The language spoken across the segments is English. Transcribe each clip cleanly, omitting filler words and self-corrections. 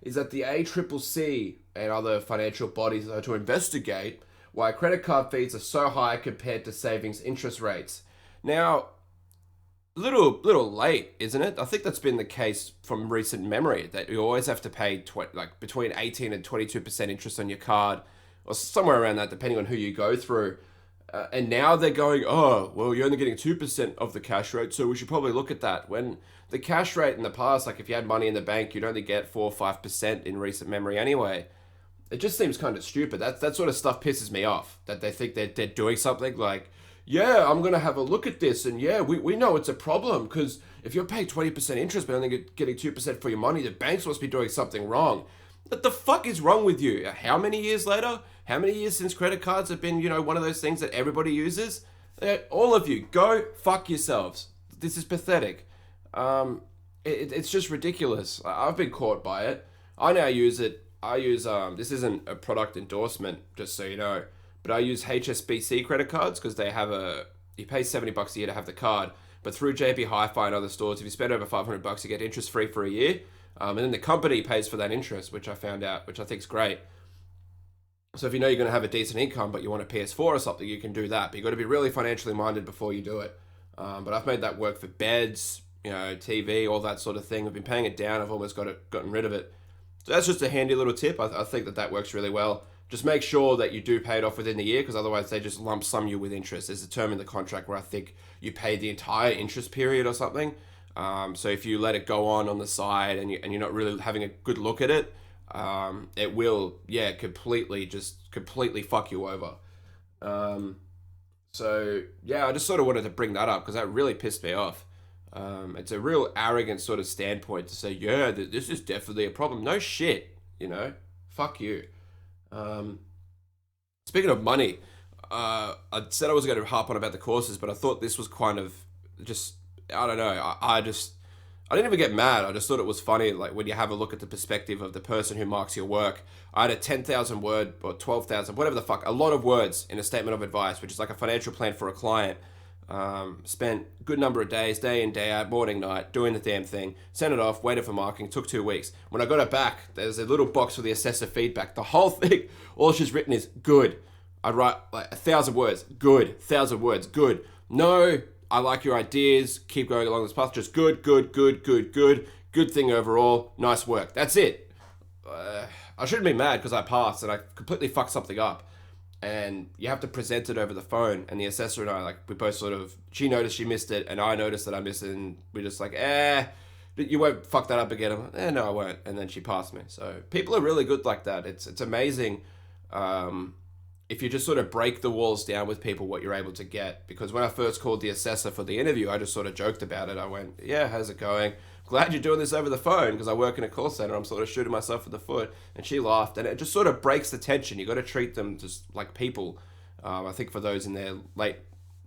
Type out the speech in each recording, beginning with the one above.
is that the ACCC and other financial bodies are to investigate why credit card fees are so high compared to savings interest rates. Now, little late, isn't it? I think that's been the case from recent memory, that you always have to pay like between 18 and 22% interest on your card, or somewhere around that, depending on who you go through. And now they're going, oh, well, you're only getting 2% of the cash rate, so we should probably look at that. When the cash rate in the past, like if you had money in the bank, you'd only get 4 or 5% in recent memory anyway. It just seems kind of stupid. That sort of stuff pisses me off, that they think they're doing something like, yeah, I'm going to have a look at this. And yeah, we know it's a problem because if you're paying 20% interest but only getting 2% for your money, the banks must be doing something wrong. What the fuck is wrong with you? How many years later? How many years since credit cards have been, one of those things that everybody uses? All of you, go fuck yourselves. This is pathetic. It's just ridiculous. I've been caught by it. I now use it. I use, this isn't a product endorsement, just so you know, but I use HSBC credit cards because they have you pay $70 a year to have the card, but through JB Hi-Fi and other stores, if you spend over $500, you get interest free for a year. And then the company pays for that interest, which I found out, which I think is great. So if you know you're going to have a decent income, but you want a PS4 or something, you can do that. But you've got to be really financially minded before you do it. But I've made that work for beds, TV, all that sort of thing. I've been paying it down. I've almost gotten rid of it. So that's just a handy little tip. I think that works really well. Just make sure that you do pay it off within the year, because otherwise they just lump sum you with interest. There's a term in the contract where I think you pay the entire interest period or something. So if you let it go on the side and you're not really having a good look at it, it will, completely fuck you over. So yeah, I just sort of wanted to bring that up because that really pissed me off. It's a real arrogant sort of standpoint to say, yeah, this is definitely a problem. No shit, fuck you. Speaking of money, I said I was going to harp on about the courses, but I thought this was kind of just, I don't know. I didn't even get mad. I just thought it was funny, like when you have a look at the perspective of the person who marks your work. I had a 10,000 word or 12,000, whatever the fuck, a lot of words in a statement of advice, which is like a financial plan for a client. Spent a good number of days, day in, day out, morning, night, doing the damn thing. Sent it off, waited for marking, took 2 weeks. When I got it back, there's a little box for the assessor feedback. The whole thing, all she's written is good. I'd write like 1,000 words, good, 1,000 words, good. No, I like your ideas, keep going along this path, just good thing overall, nice work. That's it. I shouldn't be mad because I passed and I completely fucked something up. And you have to present it over the phone, and the assessor and I, we both she noticed she missed it, and I noticed that I missed it, and we're just like, you won't fuck that up again. I'm like, no, I won't. And then she passed me. So people are really good like that. It's amazing if you just sort of break the walls down with people, what you're able to get. Because when I first called the assessor for the interview, I just sort of joked about it. I went, yeah, how's it going? Glad you're doing this over the phone because I work in a call center. I'm sort of shooting myself in the foot. And she laughed, and it just sort of breaks the tension. You got to treat them just like people. I think for those in their late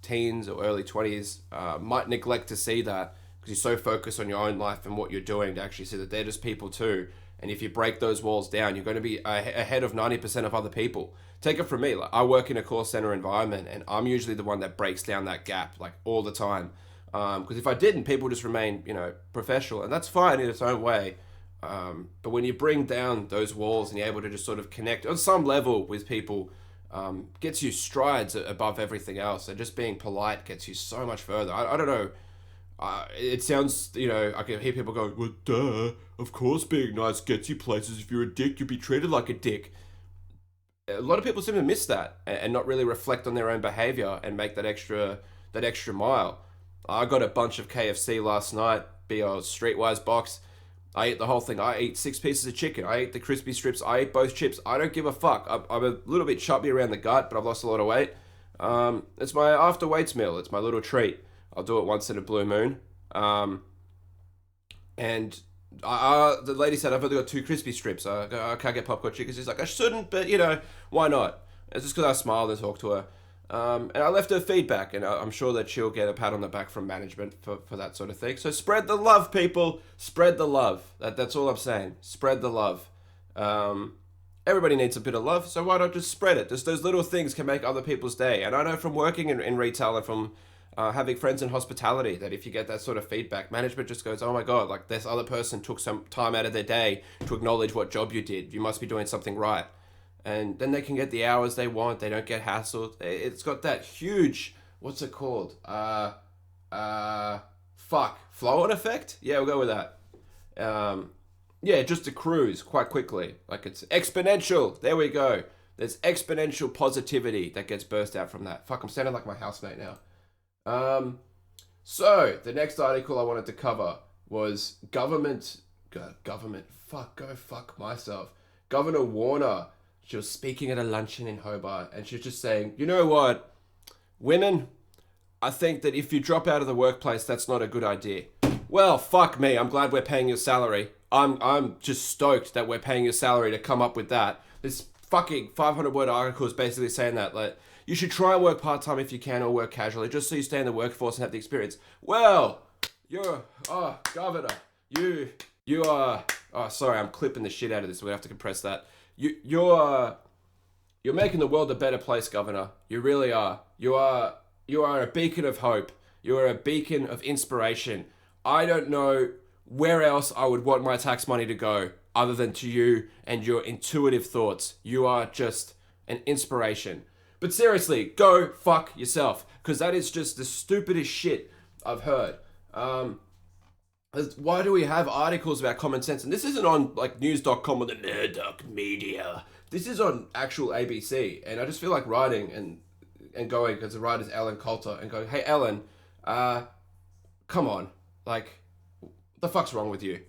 teens or early 20s, might neglect to see that because you're so focused on your own life and what you're doing to actually see that they're just people too. And if you break those walls down, you're going to be ahead of 90% of other people. Take it from me. I work in a call center environment, and I'm usually the one that breaks down that gap all the time. Because if I didn't, people just remain, professional, and that's fine in its own way. But when you bring down those walls and you're able to just sort of connect on some level with people, gets you strides above everything else. And just being polite gets you so much further. I don't know. It sounds, I can hear people going, well, duh, of course being nice gets you places. If you're a dick, you'll be treated like a dick. A lot of people seem to miss that and not really reflect on their own behavior and make that extra mile. I got a bunch of KFC last night, be a Streetwise box. I ate the whole thing. I ate 6 pieces of chicken. I ate the crispy strips. I ate both chips. I don't give a fuck. I'm a little bit chubby around the gut, but I've lost a lot of weight. It's my after weights meal. It's my little treat. I'll do it once in a blue moon. And the lady said, I've only got 2 crispy strips. I can't get popcorn chicken. She's like, I shouldn't, but why not? It's just because I smiled and talked to her. And I left her feedback, and I'm sure that she'll get a pat on the back from management for that sort of thing. So spread the love, people. Spread the love. That's all I'm saying. Spread the love. Everybody needs a bit of love, so why not just spread it? Just those little things can make other people's day. And I know from working in retail and from having friends in hospitality, that if you get that sort of feedback, management just goes, oh my God, like this other person took some time out of their day to acknowledge what job you did. You must be doing something right. And then they can get the hours they want. They don't get hassled. It's got that huge, what's it called? Flow-on effect? Yeah, we'll go with that. Yeah, it just accrues quite quickly. Like it's exponential. There we go. There's exponential positivity that gets burst out from that. Fuck, I'm sounding like my housemate now. So the next article I wanted to cover was government. Go fuck myself. Governor Warner. She was speaking at a luncheon in Hobart, and she was just saying, you know what, women, I think that if you drop out of the workplace, that's not a good idea. Well, fuck me. I'm glad we're paying your salary. I'm just stoked that we're paying your salary to come up with that. This fucking 500-word article is basically saying that, like, you should try and work part-time if you can, or work casually, just so you stay in the workforce and have the experience. Well, governor, you are, sorry, I'm clipping the shit out of this. We're gonna have to compress that. You're making the world a better place, governor. You really are. You are a beacon of hope. You are a beacon of inspiration. I don't know where else I would want my tax money to go other than to you and your intuitive thoughts. You are just an inspiration. But seriously, go fuck yourself, because that is just the stupidest shit I've heard. Why do we have articles about common sense? And this isn't on like news.com or the Murdoch media. This is on actual ABC. And I just feel like writing and going, because the writer's Ellen Coulter, and going, hey Ellen, come on, like, what the fuck's wrong with you?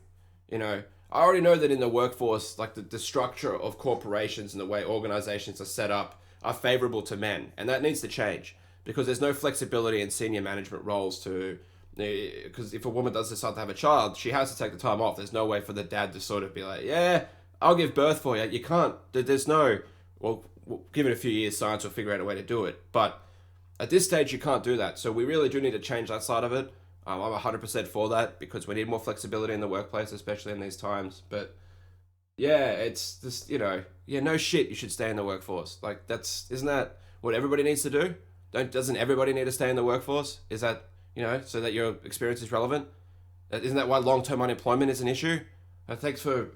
You know, I already know that in the workforce, like the structure of corporations and the way organizations are set up are favorable to men, and that needs to change, because there's no flexibility in senior management roles to, because if a woman does decide to have a child, she has to take the time off. There's no way for the dad to sort of be like, yeah, I'll give birth for you. You can't, there's no, well, give it a few years, science will figure out a way to do it. But at this stage, you can't do that. So we really do need to change that side of it. I'm 100% for that, because we need more flexibility in the workplace, especially in these times. But yeah, it's just, you know, yeah, no shit, you should stay in the workforce. Like, isn't that what everybody needs to do? Doesn't everybody need to stay in the workforce? Is that, you know, so that your experience is relevant? Isn't that why long-term unemployment is an issue? Thanks for,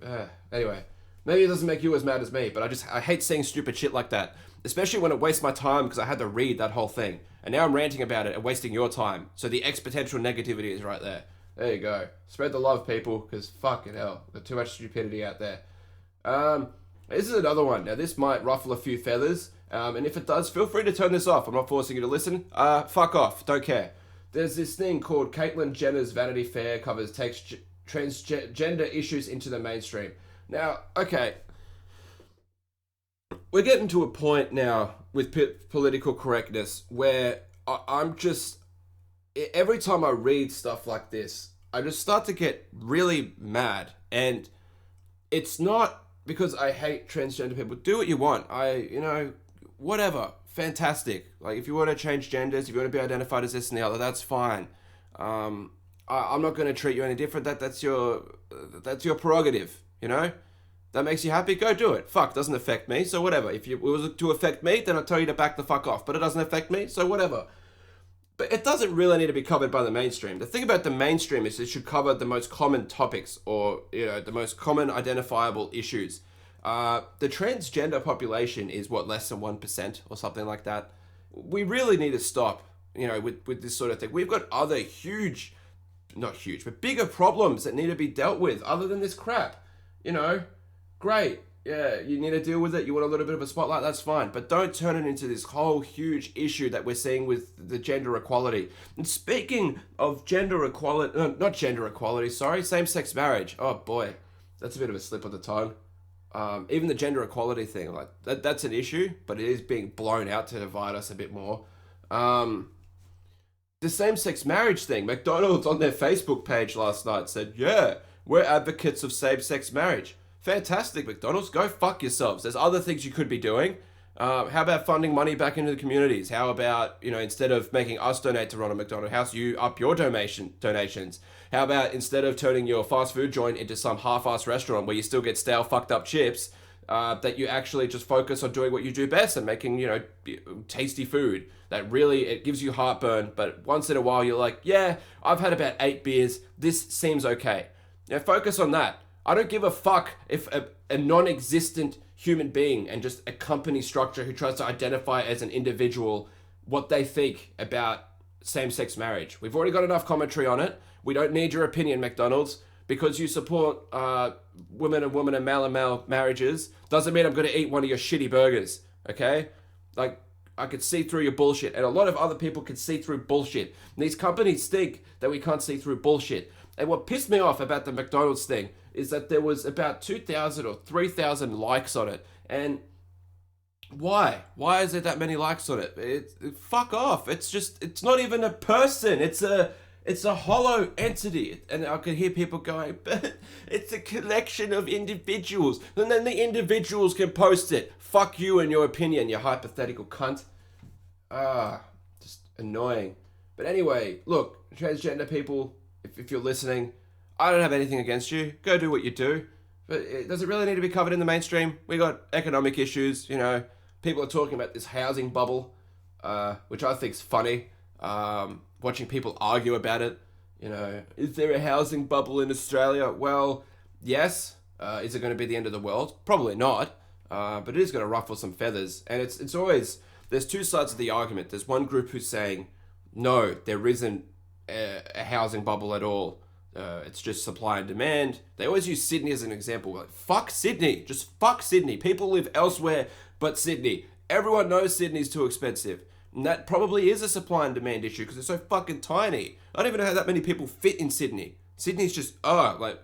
anyway. Maybe it doesn't make you as mad as me, but I hate seeing stupid shit like that. Especially when it wastes my time, because I had to read that whole thing. And now I'm ranting about it and wasting your time. So the exponential negativity is right there. There you go. Spread the love, people, because fucking hell, there's too much stupidity out there. This is another one. Now, this might ruffle a few feathers. And if it does, feel free to turn this off. I'm not forcing you to listen. Fuck off. Don't care. There's this thing called Caitlyn Jenner's Vanity Fair takes transgender issues into the mainstream. Now, okay, we're getting to a point now with political correctness where I'm just, every time I read stuff like this, I just start to get really mad. And it's not because I hate transgender people. Do what you want. Whatever. Fantastic. Like, if you want to change genders, if you want to be identified as this and the other, that's fine. I'm not going to treat you any different. That's your prerogative. You know, that makes you happy, go do it. Fuck, doesn't affect me, so whatever. If it was to affect me, then I'd tell you to back the fuck off. But it doesn't affect me, so whatever. But it doesn't really need to be covered by the mainstream. The thing about the mainstream is it should cover the most common topics, or, you know, the most common identifiable issues. The transgender population is, less than 1% or something like that. We really need to stop, you know, with this sort of thing. We've got other not huge, but bigger problems that need to be dealt with other than this crap. You know, great. Yeah, you need to deal with it. You want a little bit of a spotlight, that's fine. But don't turn it into this whole huge issue that we're seeing with the gender equality. And speaking of gender equality, not gender equality, sorry, same-sex marriage. Oh boy, that's a bit of a slip of the tongue. Even the gender equality thing, like that's an issue, but it is being blown out to divide us a bit more. The same-sex marriage thing, McDonald's on their Facebook page last night said, yeah, we're advocates of same-sex marriage. Fantastic, McDonald's. Go fuck yourselves. There's other things you could be doing. How about funding money back into the communities? How about, you know, instead of making us donate to Ronald McDonald House, you up your donations? How about instead of turning your fast food joint into some half-ass restaurant where you still get stale, fucked up chips, that you actually just focus on doing what you do best and making, tasty food that really, it gives you heartburn. But once in a while, you're like, yeah, I've had about 8 beers. This seems okay. Focus on that. I don't give a fuck if a non-existent human being and just a company structure who tries to identify as an individual, what they think about same-sex marriage. We've already got enough commentary on it. We don't need your opinion, McDonald's. Because you support women and male marriages doesn't mean I'm going to eat one of your shitty burgers, okay? Like, I could see through your bullshit, and a lot of other people can see through bullshit. And these companies think that we can't see through bullshit. And what pissed me off about the McDonald's thing is that there was about 2,000 or 3,000 likes on it. And why? Why is there that many likes on it? Fuck off. It's not even a person. It's a hollow entity. And I could hear people going, but it's a collection of individuals. And then the individuals can post it. Fuck you and your opinion, you hypothetical cunt. Just annoying. But anyway, look, transgender people, if you're listening, I don't have anything against you. Go do what you do. But does it really need to be covered in the mainstream? We got economic issues, People are talking about this housing bubble, which I think's funny. Watching people argue about it, is there a housing bubble in Australia? Well, yes. Is it going to be the end of the world? Probably not. But it is going to ruffle some feathers. And it's always, there's two sides of the argument. There's one group who's saying, no, there isn't a housing bubble at all. It's just supply and demand. They always use Sydney as an example. Like, fuck Sydney. Just fuck Sydney. People live elsewhere but Sydney. Everyone knows Sydney's too expensive. And that probably is a supply and demand issue because it's so fucking tiny. I don't even know how that many people fit in Sydney. Sydney's just, I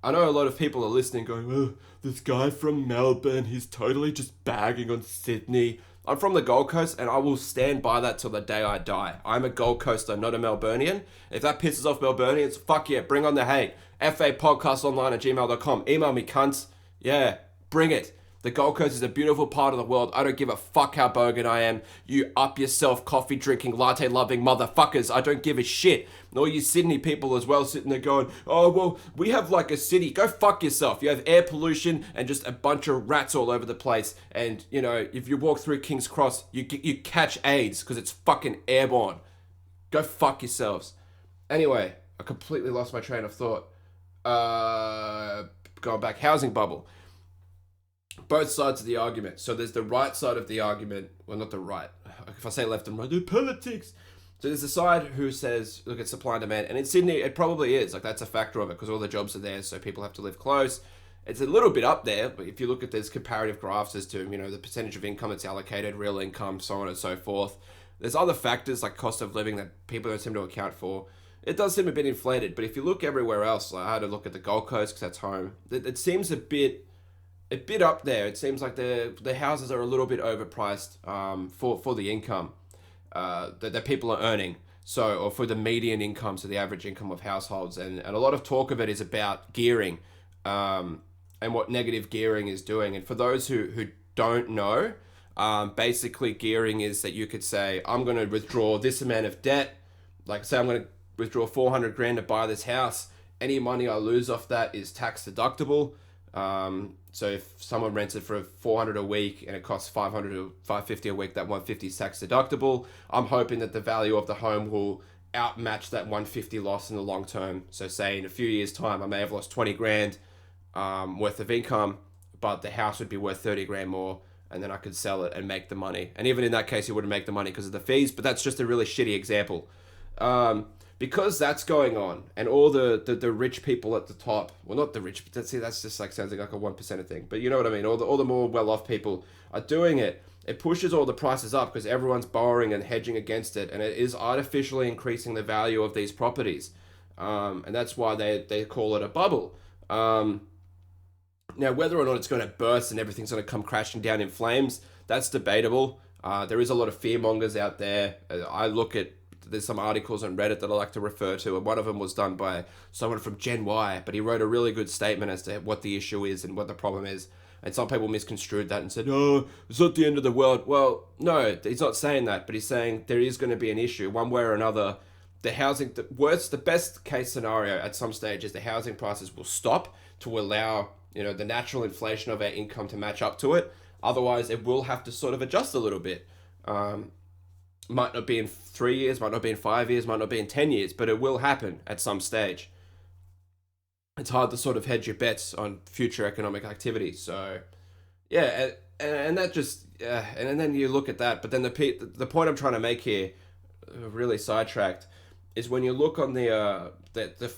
know a lot of people are listening going, oh, this guy from Melbourne, he's totally just bagging on Sydney. I'm from the Gold Coast and I will stand by that till the day I die. I'm a Gold Coaster, not a Melburnian. If that pisses off Melburnians, fuck yeah, bring on the hate. fapodcastonline@gmail.com. Email me, cunts. Yeah, bring it. The Gold Coast is a beautiful part of the world. I don't give a fuck how bogan I am. You up yourself, coffee drinking, latte loving motherfuckers. I don't give a shit. And all you Sydney people as well sitting there going, oh, well, we have like a city. Go fuck yourself. You have air pollution and just a bunch of rats all over the place. And, if you walk through King's Cross, you catch AIDS because it's fucking airborne. Go fuck yourselves. Anyway, I completely lost my train of thought. Going back, housing bubble. Both sides of the argument. So there's the right side of the argument. Well, not the right. If I say left and right, they're politics. So there's the side who says, look at supply and demand. And in Sydney, it probably is. Like, that's a factor of it because all the jobs are there, so people have to live close. It's a little bit up there, but if you look at this comparative graphs as to, the percentage of income that's allocated, real income, so on and so forth. There's other factors like cost of living that people don't seem to account for. It does seem a bit inflated, but if you look everywhere else, like I had to look at the Gold Coast because that's home. It seems a bit up there. It seems like the houses are a little bit overpriced for the income that people are earning. So, or for the median income, so the average income of households. And a lot of talk of it is about gearing and what negative gearing is doing. And for those who don't know, basically gearing is that you could say, I'm going to withdraw this amount of debt. Like say I'm going to withdraw 400 grand to buy this house. Any money I lose off that is tax deductible. So if someone rents it for 400 a week and it costs 500 to 550 a week, that 150 is tax deductible. I'm hoping that the value of the home will outmatch that 150 loss in the long term. So say in a few years time, I may have lost 20 grand worth of income, but the house would be worth 30 grand more. And then I could sell it and make the money. And even in that case, you wouldn't make the money because of the fees, but that's just a really shitty example. Because that's going on, and all the rich people at the top, well, not the rich, but that's just like sounds like a 1% thing, but you know what I mean, all the more well-off people are doing it. It pushes all the prices up because everyone's borrowing and hedging against it, and it is artificially increasing the value of these properties. And that's why they call it a bubble. Now, whether or not it's going to burst and everything's going to come crashing down in flames, that's debatable. There is a lot of fearmongers out there. There's some articles on Reddit that I like to refer to, and one of them was done by someone from Gen Y, but he wrote a really good statement as to what the issue is and what the problem is. And some people misconstrued that and said, oh, it's not the end of the world. Well, no, he's not saying that, but he's saying there is going to be an issue one way or another. The best case scenario at some stage is the housing prices will stop to allow the natural inflation of our income to match up to it. Otherwise, it will have to sort of adjust a little bit. Might not be in 3 years, might not be in 5 years, might not be in 10 years, but it will happen at some stage. It's hard to sort of hedge your bets on future economic activity. So, yeah, and that just, and then you look at that. But then the point I'm trying to make here, really sidetracked, is when you look on the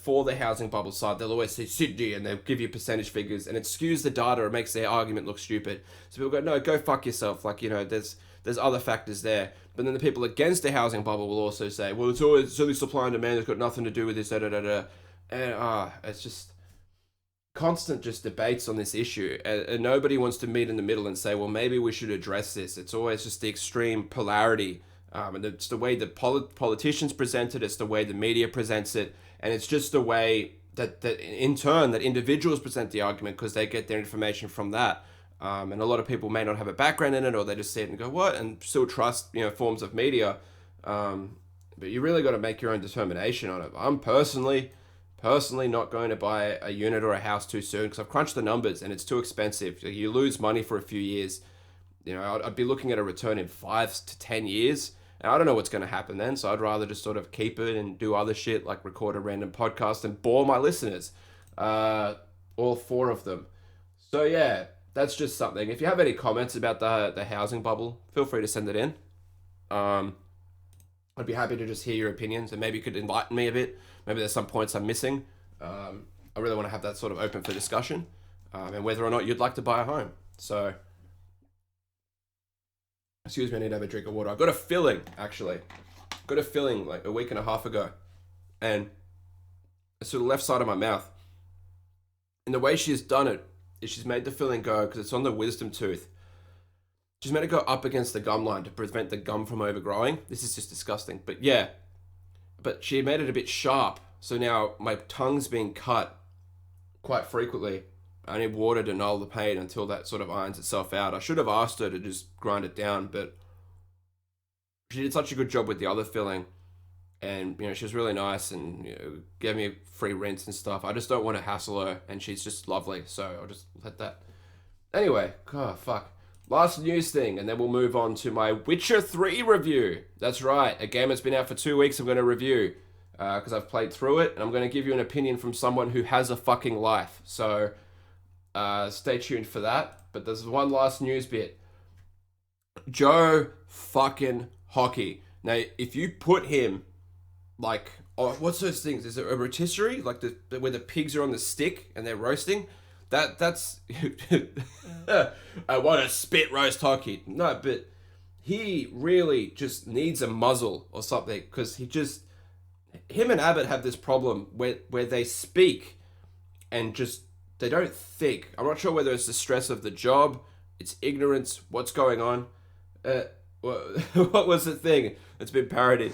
for the housing bubble side, they'll always say Sydney and they'll give you percentage figures, and it skews the data. It makes their argument look stupid. So people go, no, go fuck yourself. Like, there's other factors there. But then the people against the housing bubble will also say, well, it's only supply and demand. It's got nothing to do with this. And it's just constant just debates on this issue, and nobody wants to meet in the middle and say, well, maybe we should address this. It's always just the extreme polarity, and it's the way the politicians present it, it's the way the media presents it, and it's just the way that in turn that individuals present the argument, because they get their information from that. And a lot of people may not have a background in it, or they just see it and go, what? And still trust, forms of media. But you really got to make your own determination on it. I'm personally not going to buy a unit or a house too soon, because I've crunched the numbers and it's too expensive. You lose money for a few years. I'd be looking at a return in 5 to 10 years. And I don't know what's going to happen then. So I'd rather just sort of keep it and do other shit, like record a random podcast and bore my listeners. All 4 of them. So yeah, that's just something. If you have any comments about the housing bubble, feel free to send it in. I'd be happy to just hear your opinions, and maybe you could enlighten me a bit. Maybe there's some points I'm missing. I really want to have that sort of open for discussion, and whether or not you'd like to buy a home. So, excuse me, I need to have a drink of water. I've got a filling, actually. Got a filling like a week and a half ago, and it's to the left side of my mouth. And the way she's done it is she's made the filling go, because it's on the wisdom tooth. She's made it go up against the gum line to prevent the gum from overgrowing. This is just disgusting. But yeah, but she made it a bit sharp. So now my tongue's being cut quite frequently. I need water to null the pain until that sort of irons itself out. I should have asked her to just grind it down, but she did such a good job with the other filling. And, she was really nice and gave me a free rinse and stuff. I just don't want to hassle her, and she's just lovely. So I'll just let that. Anyway, God, fuck. Last news thing, and then we'll move on to my Witcher 3 review. That's right, a game that's been out for 2 weeks I'm going to review, because I've played through it, and I'm going to give you an opinion from someone who has a fucking life. So, stay tuned for that. But there's one last news bit. Joe fucking Hockey. Now, if you put him, like, what's those things? Is it a rotisserie? Like, where the pigs are on the stick and they're roasting? That's I want to spit roast Hockey. No, but he really just needs a muzzle or something, because him and Abbott have this problem where they speak and just they don't think. I'm not sure whether it's the stress of the job, it's ignorance, what's going on. What was the thing that's been parodied?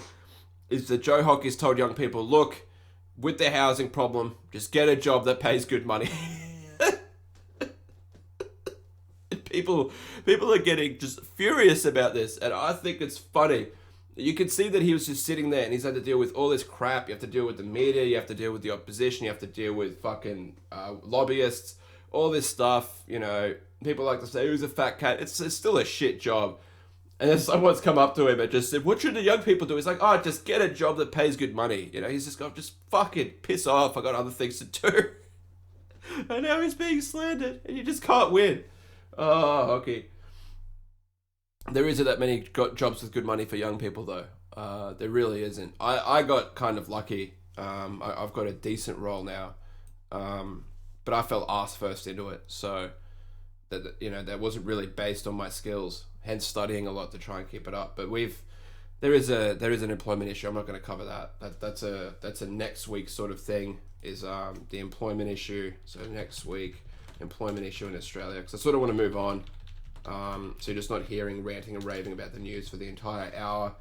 Is that Joe Hockey's told young people, look, with their housing problem, just get a job that pays good money. People are getting just furious about this, and I think it's funny. You can see that he was just sitting there and he's had to deal with all this crap. You have to deal with the media, you have to deal with the opposition, you have to deal with fucking lobbyists, all this stuff. People like to say, who's a fat cat? It's still a shit job. And then someone's come up to him and just said, what should the young people do? He's like, oh, just get a job that pays good money. He's just got, just fucking piss off. I got other things to do. And now he's being slandered, and you just can't win. Oh, okay. There isn't that many jobs with good money for young people, though. There really isn't. I got kind of lucky. I've got a decent role now, but I fell ass first into it. So that wasn't really based on my skills. Hence, studying a lot to try and keep it up. But there is an employment issue. I'm not going to cover that. That's a next week sort of thing. Is the employment issue. So next week, employment issue in Australia, because I sort of want to move on, so you're just not hearing ranting and raving about the news for the entire hour.